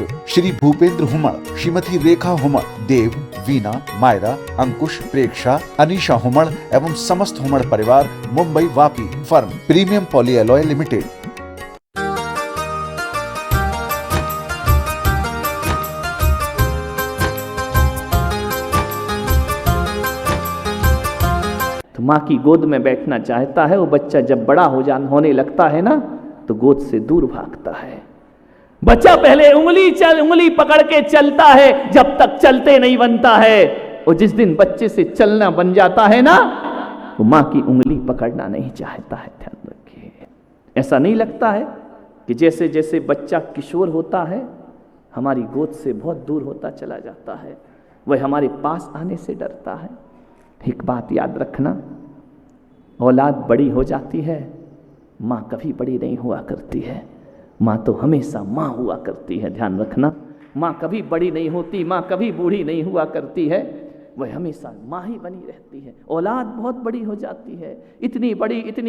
उपस्थित श्री भूपेंद्र हुमड़, श्रीमती रेखा हुमड़, देव, वीना, मायरा, अंकुश, प्रेक्षा, अनीशा हुमड़ एवं समस्त हुमड़ परिवार, Mumbai Vapi, firm premium poly alloy limited. तो माँ की गोद में बैठना चाहता है। वो बच्चा जब बड़ा होने लगता है ना, तो गोद से दूर भागता है। बच्चा पहले उंगली पकड़ के चलता है, जब तक चलते नहीं बनता है। और जिस दिन बच्चे से चलना बन जाता है ना, वो माँ की उंगली पकड़ना नहीं चाहता है। ध्यान रखिए, ऐसा नहीं लगता है कि जैसे जैसे बच्चा किशोर होता है, हमारी गोद से बहुत दूर होता चला जाता है, वह हमारे पास आने से डरता है। एक बात याद रखना, औलाद बड़ी हो जाती है, माँ कभी बड़ी नहीं हुआ करती है। माँ तो हमेशा माँ हुआ करती है। ध्यान रखना, माँ कभी बड़ी नहीं होती, माँ कभी बूढ़ी नहीं हुआ करती है, वह हमेशा माँ ही बनी रहती है। औलाद बहुत बड़ी हो जाती है, इतनी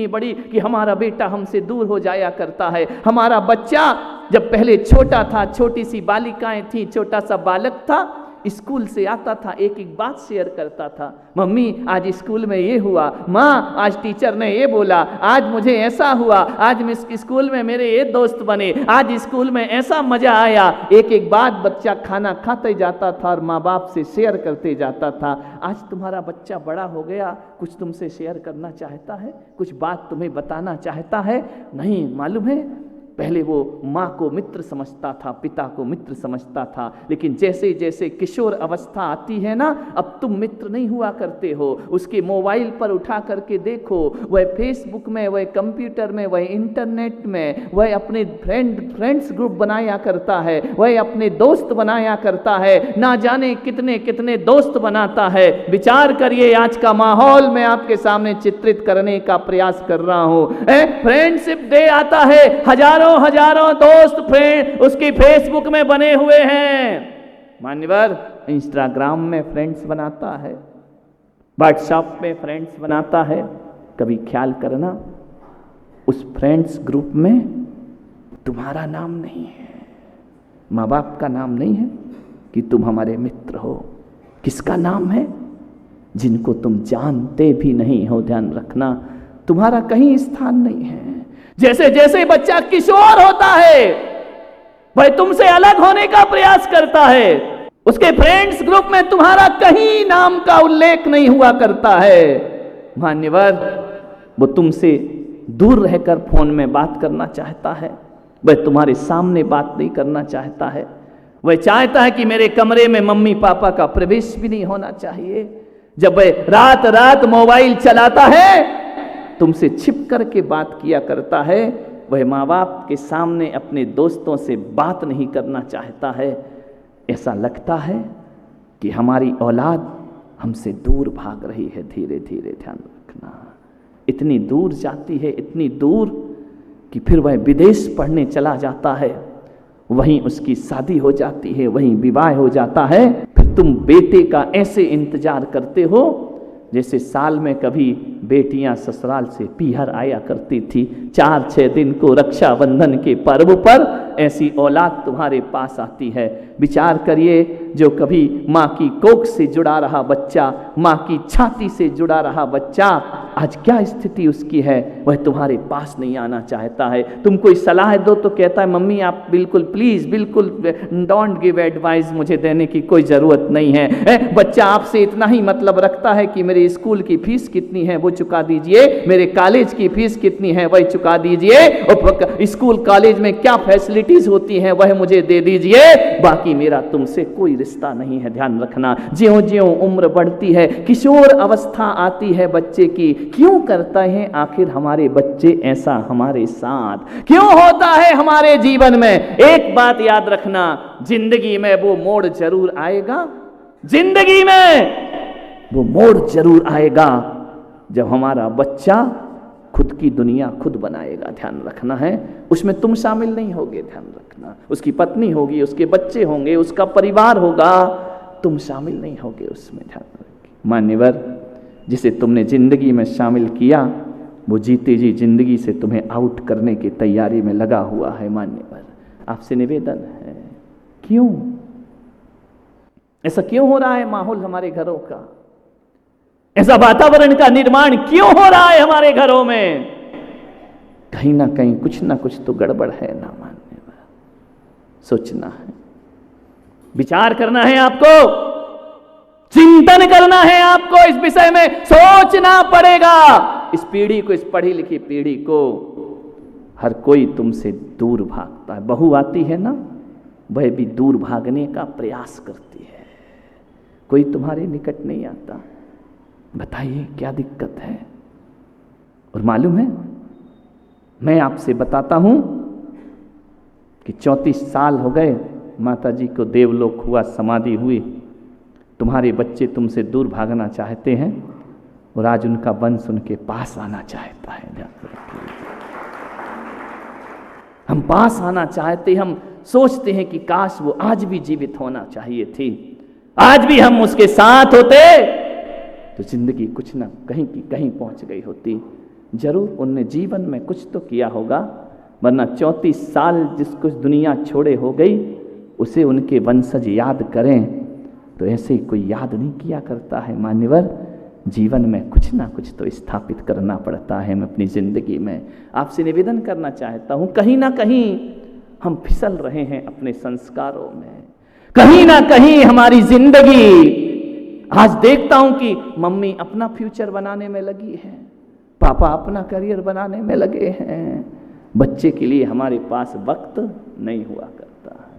बड़ी कि हमारा बेटा हमसे दूर हो जाया करता है। हमारा बच्चा जब पहले छोटा था, छोटी सी बालिकाएं थी, छोटा सा बालक था, स्कूल से आता था, एक एक बात शेयर करता था। मम्मी आज स्कूल में ये हुआ, माँ आज टीचर ने ये बोला, आज मुझे ऐसा हुआ, आज स्कूल में मेरे ये दोस्त बने, आज स्कूल में ऐसा मजा आया। एक एक बात बच्चा खाना खाते जाता था और माँ बाप से शेयर करते जाता था। आज तुम्हारा बच्चा बड़ा हो गया, कुछ तुमसे शेयर करना चाहता है, कुछ बात तुम्हें बताना चाहता है? नहीं, मालूम है, पहले वो माँ को मित्र समझता था, पिता को मित्र समझता था, लेकिन जैसे जैसे किशोर अवस्था आती है ना, अब तुम मित्र नहीं हुआ करते हो। उसके मोबाइल पर उठा करके देखो, वह फेसबुक में, वह कंप्यूटर में, वह इंटरनेट में, वह अपने फ्रेंड्स ग्रुप बनाया करता है, वह अपने दोस्त बनाया करता है, ना जाने कितने कितने दोस्त बनाता है। विचार करिए, आज का माहौल मैं आपके सामने चित्रित करने का प्रयास कर रहा हूँ। फ्रेंडशिप डे आता है, हजारों दोस्त फ्रेंड उसकी फेसबुक में बने हुए हैं। मान्यवर इंस्टाग्राम में फ्रेंड्स बनाता है, व्हाट्सएप में फ्रेंड्स बनाता है। कभी ख्याल करना, उस फ्रेंड्स ग्रुप में तुम्हारा नाम नहीं है, माँ बाप का नाम नहीं है कि तुम हमारे मित्र हो। किसका नाम है? जिनको तुम जानते भी नहीं हो। ध्यान रखना, तुम्हारा कहीं स्थान नहीं है। जैसे जैसे बच्चा किशोर होता है, वह तुमसे अलग होने का प्रयास करता है। उसके फ्रेंड्स ग्रुप में तुम्हारा कहीं नाम का उल्लेख नहीं हुआ करता है। मान्यवर, वो तुमसे दूर रहकर फोन में बात करना चाहता है, वह तुम्हारे सामने बात नहीं करना चाहता है। वह चाहता है कि मेरे कमरे में मम्मी पापा का प्रवेश भी नहीं होना चाहिए। जब वह रात रात मोबाइल चलाता है, तुमसे छिप करके बात किया करता है, वह माँ बाप के सामने अपने दोस्तों से बात नहीं करना चाहता है। ऐसा लगता है कि हमारी औलाद हमसे दूर भाग रही है धीरे धीरे। ध्यान रखना, इतनी दूर जाती है, इतनी दूर कि फिर वह विदेश पढ़ने चला जाता है, वहीं उसकी शादी हो जाती है, वहीं विवाह हो जाता है। फिर तुम बेटे का ऐसे इंतजार करते हो जैसे साल में कभी बेटियां ससुराल से पीहर आया करती थी 4-6 दिन को रक्षाबंधन के पर्व पर, ऐसी औलाद तुम्हारे पास आती है। विचार करिए, जो कभी माँ की कोख से जुड़ा रहा बच्चा, माँ की छाती से जुड़ा रहा बच्चा, आज क्या स्थिति उसकी है? वह तुम्हारे पास नहीं आना चाहता है। तुम कोई सलाह दो तो कहता है मम्मी आप बिल्कुल प्लीज, बिल्कुल डोंट गिव एडवाइस, मुझे देने की कोई जरूरत नहीं है। बच्चा आपसे इतना ही मतलब रखता है कि मेरे स्कूल की फीस कितनी है वो चुका दीजिए, मेरे कॉलेज की फीस कितनी है वह चुका दीजिए, और स्कूल कॉलेज में क्या फैसिलिटीज होती हैं वह मुझे दे दीजिए, बाकी मेरा तुमसे कोई रिश्ता नहीं है। ध्यान रखना, ज्यों ज्यों उम्र बढ़ती है, किशोर अवस्था आती है बच्चे की, क्यों करता है आखिर हमारे बच्चे ऐसा हमारे साथ? क्यों होता है हमारे जीवन में? एक बात याद रखना, जिंदगी में वो मोड़ जरूर आएगा, जिंदगी में वो मोड़ जरूर आएगा जब हमारा बच्चा खुद की दुनिया खुद बनाएगा। ध्यान रखना है, उसमें तुम शामिल नहीं होगे। ध्यान रखना, उसकी पत्नी होगी, उसके बच्चे होंगे, उसका परिवार होगा, तुम शामिल नहीं होगे उसमें। ध्यान रखिए मान्यवर, जिसे तुमने जिंदगी में शामिल किया वो जीते जी जिंदगी से तुम्हें आउट करने की तैयारी में लगा हुआ है। मान्यवर, आपसे निवेदन है क्यों ऐसा क्यों हो रहा है? माहौल हमारे घरों का, ऐसा वातावरण का निर्माण क्यों हो रहा है हमारे घरों में? कहीं ना कहीं कुछ ना कुछ तो गड़बड़ है ना मानने वाला। सोचना है, विचार करना है, आपको चिंतन करना है, आपको इस विषय में सोचना पड़ेगा। इस पीढ़ी को, इस पढ़ी लिखी पीढ़ी को हर कोई तुमसे दूर भागता है। बहू आती है ना, वह भी दूर भागने का प्रयास करती है, कोई तुम्हारे निकट नहीं आता। बताइए क्या दिक्कत है? और मालूम है, मैं आपसे बताता हूं कि 34 साल हो गए माता जी को देवलोक हुआ, समाधि हुई। तुम्हारे बच्चे तुमसे दूर भागना चाहते हैं और आज उनका वंश उनके पास आना चाहता है। हम पास आना चाहते, हम सोचते हैं कि काश वो आज भी जीवित होना चाहिए थी, आज भी हम उसके साथ होते तो जिंदगी कुछ ना कहीं की कहीं पहुंच गई होती। जरूर उनने जीवन में कुछ तो किया होगा, वरना 34 साल जिसको दुनिया छोड़े हो गई उसे उनके वंशज याद करें तो ऐसे कोई याद नहीं किया करता है। मान्यवर, जीवन में कुछ ना कुछ तो स्थापित करना पड़ता है। मैं अपनी जिंदगी में आपसे निवेदन करना चाहता हूं, कहीं ना कहीं हम फिसल रहे हैं अपने संस्कारों में, कहीं ना कहीं हमारी जिंदगी, आज देखता हूं कि मम्मी अपना फ्यूचर बनाने में लगी है, पापा अपना करियर बनाने में लगे हैं, बच्चे के लिए हमारे पास वक्त नहीं हुआ करता है।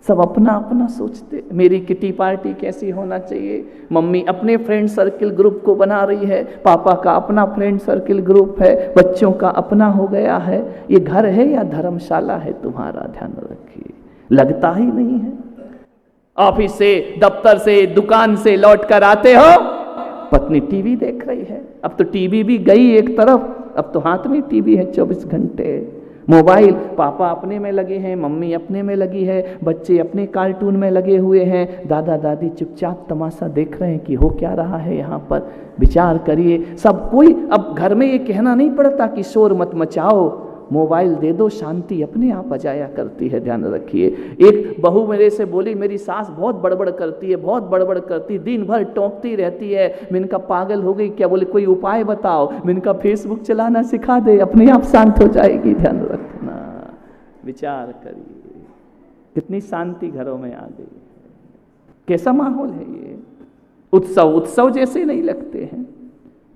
सब अपना अपना सोचते, मेरी किटी पार्टी कैसी होना चाहिए, मम्मी अपने फ्रेंड सर्किल ग्रुप को बना रही है, पापा का अपना फ्रेंड सर्किल ग्रुप है, बच्चों का अपना हो गया है। ये घर है या धर्मशाला है तुम्हारा? ध्यान रखिए, लगता ही नहीं है। ऑफिस से, दफ्तर से, दुकान से लौट कर आते हो, पत्नी टीवी देख रही है। अब तो टीवी भी गई एक तरफ, अब तो हाथ में टीवी है 24 घंटे। मोबाइल, पापा अपने में लगे हैं, मम्मी अपने में लगी है, बच्चे अपने कार्टून में लगे हुए हैं, दादा दादी चुपचाप तमाशा देख रहे हैं कि हो क्या रहा है यहाँ पर। विचार करिए, सब कोई अब घर में ये कहना नहीं पड़ता कि शोर मत मचाओ, मोबाइल दे दो, शांति अपने आप आ जाया करती है। ध्यान रखिए। एक बहू मेरे से बोली, मेरी सास बहुत बड़बड़ करती है, बहुत बड़बड़ करती, दिन भर टोंकती रहती है। मैंने कहा पागल हो गई क्या? बोले कोई उपाय बताओ। मैंने कहा फेसबुक चलाना सिखा दे, अपने आप शांत हो जाएगी। ध्यान रखना, विचार करिए, कितनी शांति घरों में आ गई। कैसा माहौल है ये? उत्सव उत्सव जैसे नहीं लगते हैं,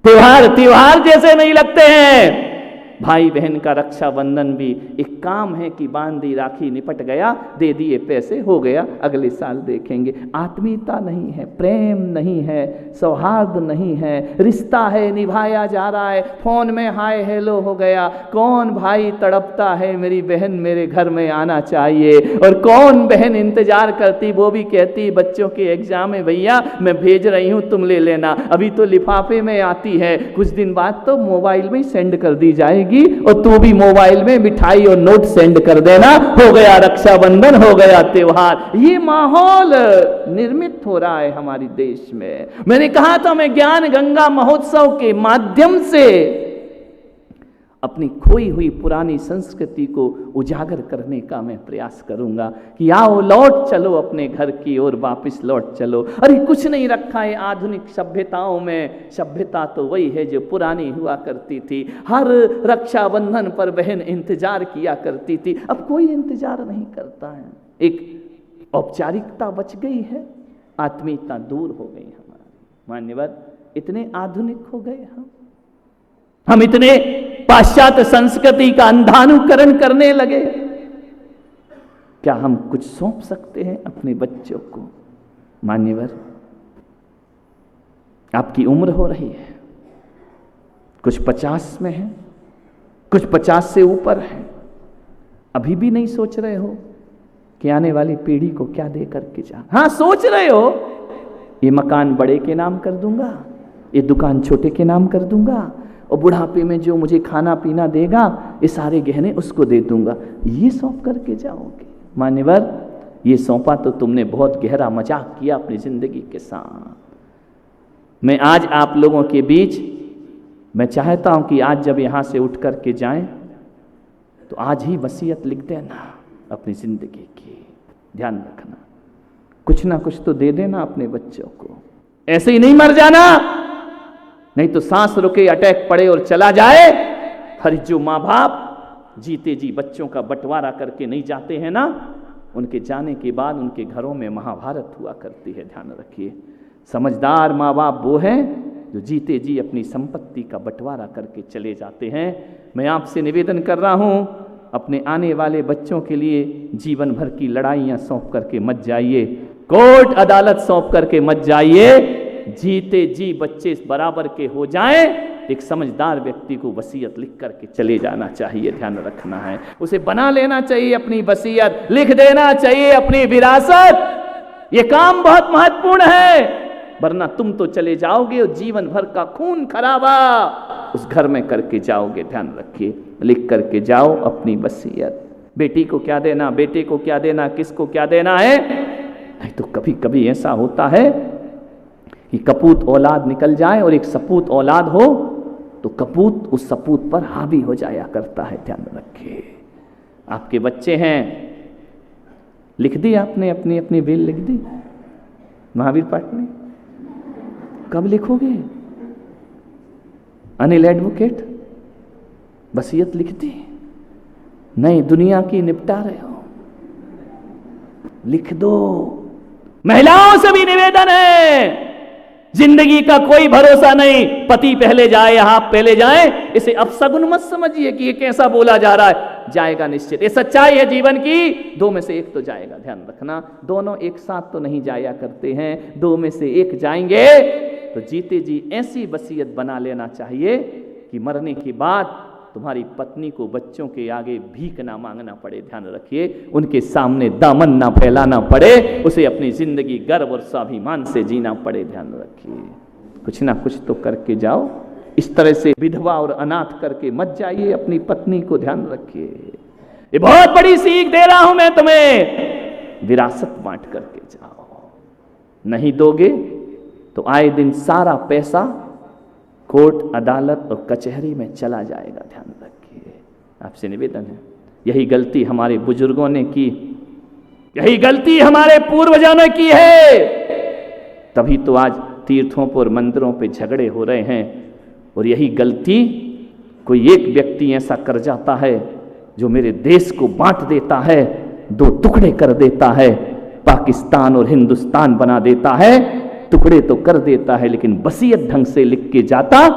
त्योहार त्योहार जैसे नहीं लगते हैं। भाई बहन का रक्षाबंधन भी एक काम है कि बांधी राखी, निपट गया, दे दिए पैसे, हो गया, अगले साल देखेंगे। आत्मीयता नहीं है, प्रेम नहीं है, सौहार्द नहीं है, रिश्ता है निभाया जा रहा है, फोन में हाय हेलो हो गया। कौन भाई तड़पता है मेरी बहन मेरे घर में आना चाहिए, और कौन बहन इंतजार करती, वो भी कहती बच्चों के एग्जाम है भैया मैं भेज रही हूँ तुम ले लेना। अभी तो लिफाफे में आती है, कुछ दिन बाद तो मोबाइल में सेंड कर दी जाएगी, और तू भी मोबाइल में मिठाई और नोट सेंड कर देना। हो गया रक्षाबंधन, हो गया त्योहार। ये माहौल निर्मित हो रहा है हमारे देश में। मैंने कहा था मैं ज्ञान गंगा महोत्सव के माध्यम से अपनी खोई हुई पुरानी संस्कृति को उजागर करने का मैं प्रयास करूंगा कि आओ लौट चलो अपने घर की ओर, वापस लौट चलो। अरे कुछ नहीं रखा है आधुनिक सभ्यताओं में, सभ्यता तो वही है जो पुरानी हुआ करती थी। हर रक्षाबंधन पर बहन इंतजार किया करती थी, अब कोई इंतजार नहीं करता है। एक औपचारिकता बच गई है, आत्मीयता दूर हो गई हमारी। मान्यवर, इतने आधुनिक हो गए हम इतने पाश्चात्य संस्कृति का अंधानुकरण करने लगे। क्या हम कुछ सौंप सकते हैं अपने बच्चों को? मान्यवर, आपकी उम्र हो रही है, कुछ 50 में है, कुछ 50 से ऊपर है, अभी भी नहीं सोच रहे हो कि आने वाली पीढ़ी को क्या दे करके जा। हाँ, सोच रहे हो ये मकान बड़े के नाम कर दूंगा, ये दुकान छोटे के नाम कर दूंगा, और बुढ़ापे में जो मुझे खाना पीना देगा ये सारे गहने उसको दे दूंगा। ये सौंप करके जाओगे? मान्यवर, ये सौंपा तो तुमने बहुत गहरा मजाक किया अपनी जिंदगी के साथ। मैं आज आप लोगों के बीच मैं चाहता हूं कि आज जब यहां से उठ करके जाएं तो आज ही वसीयत लिख देना अपनी जिंदगी की। ध्यान रखना, कुछ ना कुछ तो दे देना अपने बच्चों को, ऐसे ही नहीं मर जाना, नहीं तो सांस रुके, अटैक पड़े और चला जाए। हर जो माँ बाप जीते जी बच्चों का बंटवारा करके नहीं जाते हैं ना, उनके जाने के बाद उनके घरों में महाभारत हुआ करती है। ध्यान रखिए, समझदार माँ बाप वो हैं जो जीते जी अपनी संपत्ति का बंटवारा करके चले जाते हैं। मैं आपसे निवेदन कर रहा हूँ, अपने आने वाले बच्चों के लिए जीवन भर की लड़ाइयाँ सौंप करके मत जाइए, कोर्ट अदालत सौंप करके मत जाइए। जीते जी बच्चे इस बराबर के हो जाएं, एक समझदार व्यक्ति को वसीयत लिख करके चले जाना चाहिए। ध्यान रखना है, उसे बना लेना चाहिए अपनी वसीयत, लिख देना चाहिए अपनी विरासत। ये काम बहुत महत्वपूर्ण है, वरना तुम तो चले जाओगे और जीवन भर का खून खराबा उस घर में करके जाओगे। ध्यान रखिए, लिख करके जाओ अपनी वसीयत, बेटी को क्या देना, बेटे को क्या देना, किसको क्या देना है। नहीं तो कभी कभी ऐसा होता है कि कपूत औलाद निकल जाए और एक सपूत औलाद हो तो कपूत उस सपूत पर हावी हो जाया करता है। ध्यान रखिए, आपके बच्चे हैं, लिख दी आपने अपनी अपनी विल लिख दी महावीर पाठ में, कब लिखोगे? अनिल एडवोकेट वसीयत लिख दी? नहीं, दुनिया की निपटा रहे हो, लिख दो। महिलाओं से भी निवेदन है, जिंदगी का कोई भरोसा नहीं, पति पहले जाए या आप पहले जाए, इसे अपशगुन मत समझिए कि ये कैसा बोला जा रहा है, जाएगा निश्चित, ये सच्चाई है जीवन की। दो में से एक तो जाएगा, ध्यान रखना, दोनों एक साथ तो नहीं जाया करते हैं, दो में से एक जाएंगे। तो जीते जी ऐसी वसीयत बना लेना चाहिए कि मरने के बाद तुम्हारी पत्नी को बच्चों के आगे भीख ना मांगना पड़े। ध्यान रखिए, उनके सामने दामन ना फैलाना पड़े, उसे अपनी जिंदगी गर्व और स्वाभिमान से जीना पड़े। ध्यान रखिए, कुछ ना कुछ तो करके जाओ, इस तरह से विधवा और अनाथ करके मत जाइए अपनी पत्नी को। ध्यान रखिए, ये बहुत बड़ी सीख दे रहा हूं मैं तुम्हें, विरासत बांट करके जाओ। नहीं दोगे तो आए दिन सारा पैसा कोर्ट अदालत और कचहरी में चला जाएगा। ध्यान रखिए, आपसे निवेदन है, यही गलती हमारे बुजुर्गों ने की, यही गलती हमारे पूर्वजों ने की है, तभी तो आज तीर्थों पर मंदिरों पे झगड़े हो रहे हैं। और यही गलती कोई एक व्यक्ति ऐसा कर जाता है जो मेरे देश को बांट देता है, दो टुकड़े कर देता है, पाकिस्तान और हिंदुस्तान बना देता है, टुकड़े तो कर देता है, लेकिन वसीयत ढंग से लिख के जाता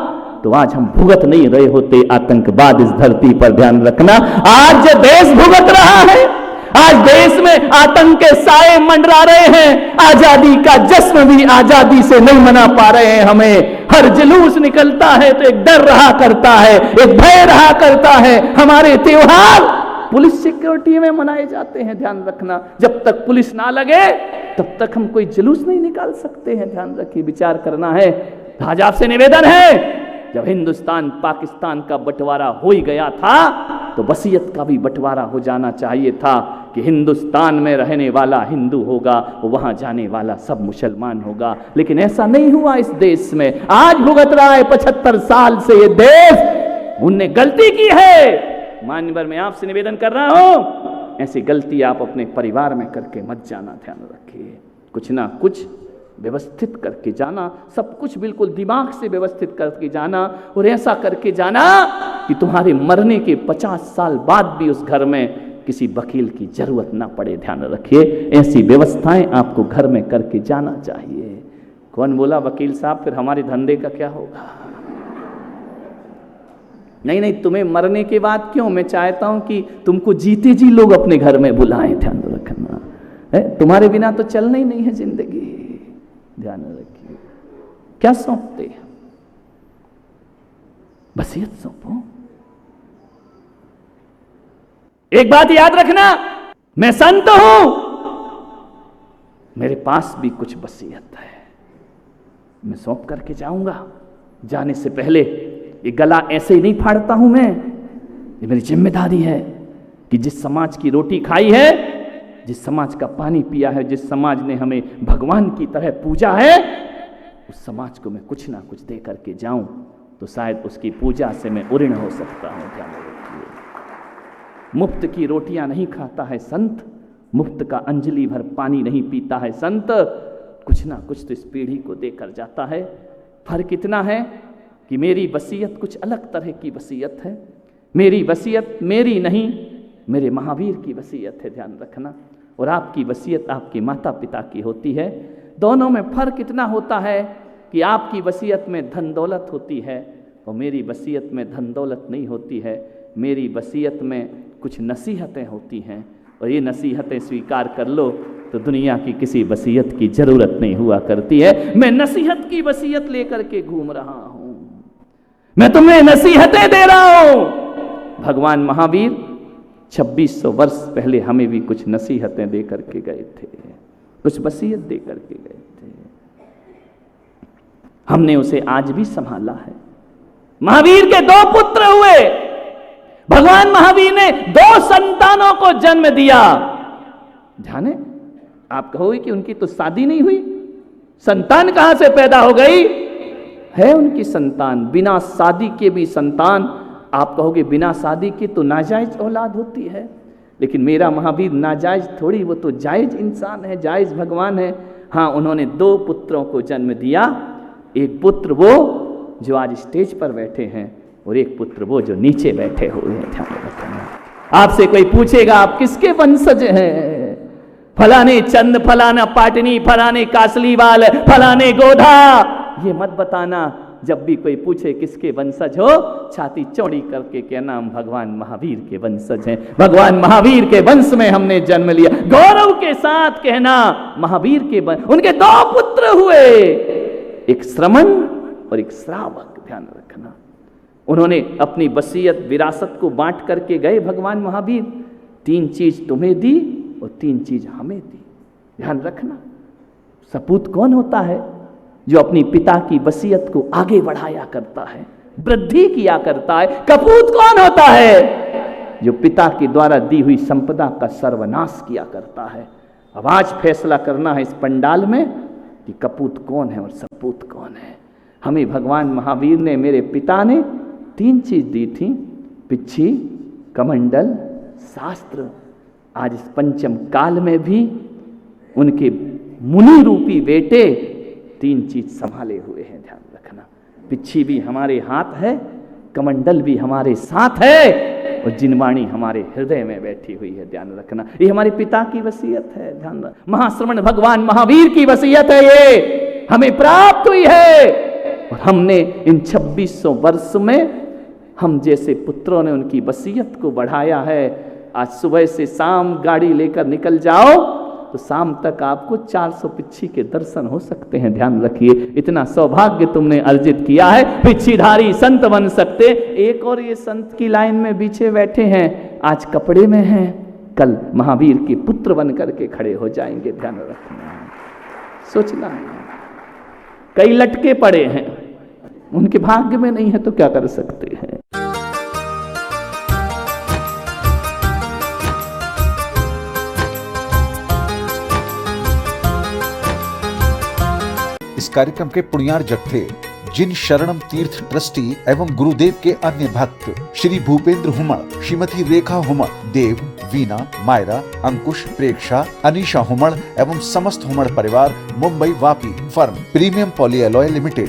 तो आज हम भुगत नहीं रहे होते आतंकवाद इस धरती पर। ध्यान रखना, आज जो देश भुगत रहा है, आज देश में आतंक के साए मंडरा रहे हैं, आजादी का जश्न भी आजादी से नहीं मना पा रहे हैं। हमें हर जुलूस निकलता है तो एक डर रहा करता है, एक भय रहा करता है। हमारे त्योहार पुलिस सिक्योरिटी में मनाए जाते हैं। ध्यान रखना, जब तक पुलिस ना लगे तब तक हम कोई जुलूस नहीं निकाल सकते हैं। ध्यान रखिए, विचार करना है। आज आपसे निवेदन है, जब हिंदुस्तान पाकिस्तान का बंटवारा हो ही गया था तो वसीयत का भी बंटवारा हो जाना चाहिए था कि हिंदुस्तान में रहने वाला हिंदू होगा, वहां जाने वाला सब मुसलमान होगा। लेकिन ऐसा नहीं हुआ इस देश में। आज भुगत रहा है 75 साल से ये देश। उनने गलती की है, मान्यवर मैं आपसे निवेदन कर रहा हूं, ऐसी गलती आप अपने परिवार में करके मत जाना। ध्यान रखिए, कुछ ना कुछ व्यवस्थित करके जाना, सब कुछ बिल्कुल दिमाग से व्यवस्थित करके जाना, और ऐसा करके जाना कि तुम्हारे मरने के 50 साल बाद भी उस घर में किसी वकील की जरूरत ना पड़े। ध्यान रखिए, ऐसी व्यवस्थाएं आपको घर में करके जाना चाहिए। कौन बोला वकील साहब फिर हमारे धंधे का क्या होगा? नहीं नहीं, तुम्हें मरने के बाद क्यों, मैं चाहता हूं कि तुमको जीते जी लोग अपने घर में बुलाएं। ध्यान रखना है, तुम्हारे बिना तो चलना ही नहीं है जिंदगी। ध्यान रखिए, क्या सौंपते हैं? वसीयत सौंपो। एक बात याद रखना, मैं संत हूं, मेरे पास भी कुछ वसीयत है, मैं सौंप करके जाऊंगा। जाने से पहले ये गला ऐसे ही नहीं फाड़ता हूं मैं, ये मेरी जिम्मेदारी है कि जिस समाज की रोटी खाई है, जिस समाज का पानी पिया है, जिस समाज ने हमें भगवान की तरह पूजा है, उस समाज को मैं कुछ ना कुछ दे करके जाऊं तो शायद उसकी पूजा से मैं उऋण हो सकता हूं। ध्यान रखिए, मुफ्त की रोटियां नहीं खाता है संत, मुफ्त का अंजलि भर पानी नहीं पीता है संत, कुछ ना कुछ तो इस पीढ़ी को देकर जाता है। फर्क इतना है कि मेरी वसीयत कुछ अलग तरह की वसीयत है। मेरी वसीयत मेरी नहीं, मेरे महावीर की वसीयत है, ध्यान रखना। और आपकी वसीयत आपके माता पिता की होती है। दोनों में फर्क इतना होता है कि आपकी वसीयत में धन दौलत होती है और मेरी वसीयत में धन दौलत नहीं होती है। मेरी वसीयत में कुछ नसीहतें होती हैं और ये नसीहतें स्वीकार कर लो तो दुनिया की किसी वसीयत की जरूरत नहीं हुआ करती है। मैं नसीहत की वसीयत लेकर के घूम रहा हूं, मैं तुम्हें नसीहतें दे रहा हूं। भगवान महावीर 2600 वर्ष पहले हमें भी कुछ नसीहतें दे करके गए थे, कुछ वसीयत दे करके गए थे। हमने उसे आज भी संभाला है। महावीर के 2 पुत्र हुए। भगवान महावीर ने 2 संतानों को जन्म दिया। जाने आप कहोगे कि उनकी तो शादी नहीं हुई, संतान कहां से पैदा हो गई? है उनकी संतान, बिना शादी के भी संतान। आप कहोगे बिना शादी के तो नाजायज औलाद होती है, लेकिन मेरा महावीर नाजायज थोड़ी, वो तो जायज इंसान है, जायज भगवान है। हाँ, उन्होंने 2 पुत्रों को जन्म दिया। एक पुत्र वो जो आज स्टेज पर बैठे हैं और एक पुत्र वो जो नीचे बैठे हुए हैं। ध्यान रखना। आपसे कोई पूछेगा आप किसके वंशज हैं? फलाने चंद, फलाना पाटनी, फलाने कासलीवाल, फलाने गोधा, ये मत बताना। जब भी कोई पूछे किसके वंशज हो, छाती चौड़ी करके कहना हम भगवान महावीर के वंशज हैं, भगवान महावीर के वंश में हमने जन्म लिया। गौरव के साथ कहना महावीर के उनके 2 पुत्र हुए, एक श्रमण और एक श्रावक। ध्यान रखना। उन्होंने अपनी वसीयत विरासत को बांट करके गए भगवान महावीर। 3 चीज तुम्हें दी और 3 चीज हमें दी। ध्यान रखना। सपूत कौन होता है? जो अपनी पिता की वसीयत को आगे बढ़ाया करता है, वृद्धि किया करता है। कपूत कौन होता है? जो पिता के द्वारा दी हुई संपदा का सर्वनाश किया करता है। अब आज फैसला करना है इस पंडाल में कि कपूत कौन है और सपूत कौन है। हमें भगवान महावीर ने, मेरे पिता ने 3 चीज दी थी, पिच्छी, कमंडल, शास्त्र। आज इस पंचम काल में भी उनके मुनि रूपी बेटे 3 चीज संभाले हुए हैं। ध्यान रखना। पिच्छी भी हमारे हाथ है, कमंडल भी हमारे साथ है और जिनवाणी हमारे हृदय में बैठी हुई है। ध्यान रखना। ये हमारे पिता की वसीयत है। ध्यान रखना। महाश्रमण भगवान महावीर की वसीयत है, ये हमें प्राप्त हुई है। और हमने इन 2600 वर्ष में हम जैसे पुत्रों ने उनकी वसीयत को बढ़ाया है। आज सुबह से शाम गाड़ी लेकर निकल जाओ तो शाम तक आपको 400 पिच्छी के दर्शन हो सकते हैं। ध्यान रखिए, इतना सौभाग्य तुमने अर्जित किया है। पिच्छीधारी संत बन सकते। एक और ये संत की लाइन में पीछे बैठे हैं, आज कपड़े में हैं, कल महावीर के पुत्र बन करके खड़े हो जाएंगे। ध्यान रखना। सोचना, कई लटके पड़े हैं, उनके भाग्य में नहीं है तो क्या कर सकते हैं। इस कार्यक्रम के पुण्यार जत्थे जिन शरणम तीर्थ ट्रस्टी एवं गुरुदेव के अन्य भक्त श्री भूपेंद्र हुमड़, श्रीमती रेखा हुमड़, देव, वीना, मायरा, अंकुश, प्रेक्षा, अनीशा हुमड़ एवं समस्त हुमड़ परिवार, Mumbai Vapi firm premium poly alloy limited